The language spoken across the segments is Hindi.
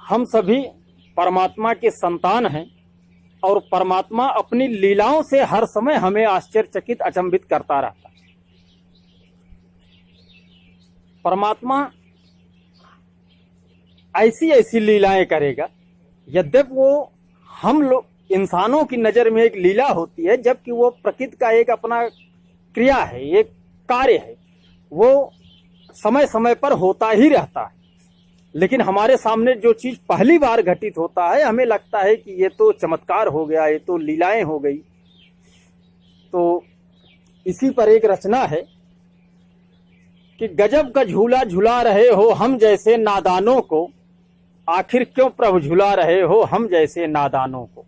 हम सभी परमात्मा के संतान हैं और परमात्मा अपनी लीलाओं से हर समय हमें आश्चर्यचकित अचंभित करता रहता है। परमात्मा ऐसी ऐसी लीलाएं करेगा, यद्यपि वो हम लोग इंसानों की नज़र में एक लीला होती है, जबकि वो प्रकृति का एक अपना क्रिया है, एक कार्य है, वो समय समय पर होता ही रहता है। लेकिन हमारे सामने जो चीज़ पहली बार घटित होता है, हमें लगता है कि ये तो चमत्कार हो गया, ये तो लीलाएं हो गई। तो इसी पर एक रचना है कि गजब का झूला झुला रहे हो हम जैसे नादानों को, आखिर क्यों प्रभु झुला रहे हो हम जैसे नादानों को।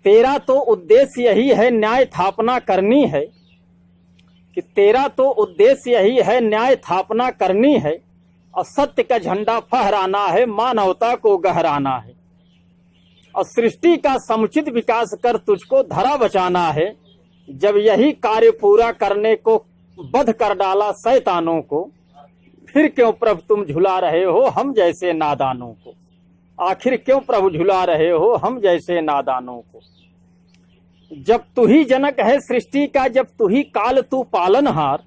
तेरा तो उद्देश्य यही है न्याय स्थापना करनी है, कि तेरा तो उद्देश्य यही है न्याय स्थापना करनी है, और सत्य का झंडा फहराना है, मानवता को गहराना है, और सृष्टि का समुचित विकास कर तुझको धरा बचाना है। जब यही कार्य पूरा करने को बध कर डाला शैतानों को, फिर क्यों प्रभु तुम झुला रहे हो हम जैसे नादानों को। आखिर क्यों प्रभु झुला रहे हो हम जैसे नादानों को। जब तू ही जनक है सृष्टि का, जब तू ही काल तू पालनहार,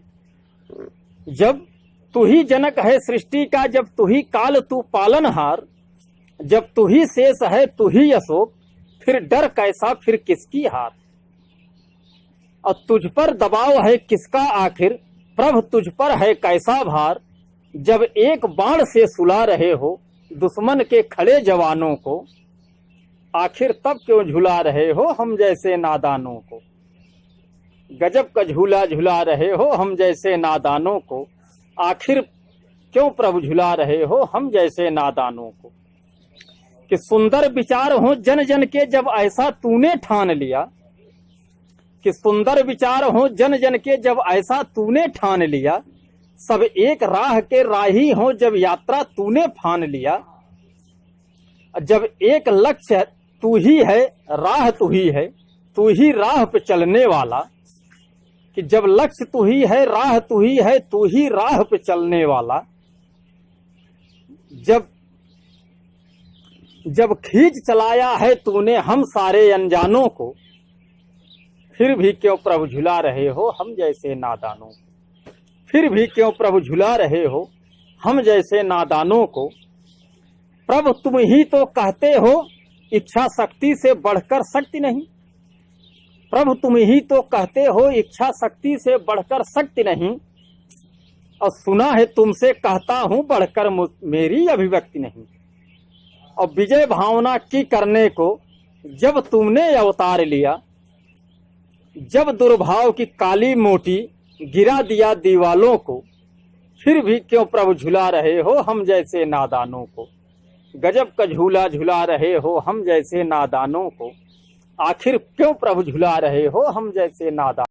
जब तू ही जनक है सृष्टि का, जब तू ही काल तू पालनहार, जब तू ही शेष है तू ही अशोक, फिर डर कैसा फिर किसकी हार। और तुझ पर दबाव है किसका आखिर, प्रभु तुझ पर है कैसा भार। जब एक बाण से सुला रहे हो दुश्मन के खड़े जवानों को, आखिर तब क्यों झुला रहे हो हम जैसे नादानों को। गजब का झूला झुला रहे हो हम जैसे नादानों को, आखिर क्यों प्रभु झुला रहे हो हम जैसे नादानों को। कि सुंदर विचार हो जन जन के जब ऐसा तूने ठान लिया, कि सुंदर विचार हो जन जन के जब ऐसा तूने ठान लिया, सब एक राह के राही हो जब यात्रा तूने फान लिया। जब एक लक्ष्य तू ही है राह तू ही है, तू ही राह पे चलने वाला, कि जब लक्ष्य तू ही है राह तू ही है, तू ही राह पे चलने वाला। जब खींच चलाया है तूने हम सारे अनजानों को, फिर भी क्यों प्रभु झुला रहे हो हम जैसे नादानों को। फिर भी क्यों प्रभु झुला रहे हो हम जैसे नादानों को। प्रभु तुम ही तो कहते हो इच्छा शक्ति से बढ़कर शक्ति नहीं, प्रभु तुम ही तो कहते हो इच्छा शक्ति से बढ़कर शक्ति नहीं, और सुना है तुमसे कहता हूं बढ़कर मेरी अभिव्यक्ति नहीं। और विजय भावना की करने को जब तुमने अवतार लिया, जब दुर्भाव की काली मोटी गिरा दिया दीवालों को, फिर भी क्यों प्रभु झुला रहे हो हम जैसे नादानों को। गजब का झूला झुला रहे हो हम जैसे नादानों को, आखिर क्यों प्रभु झुला रहे हो हम जैसे नादान।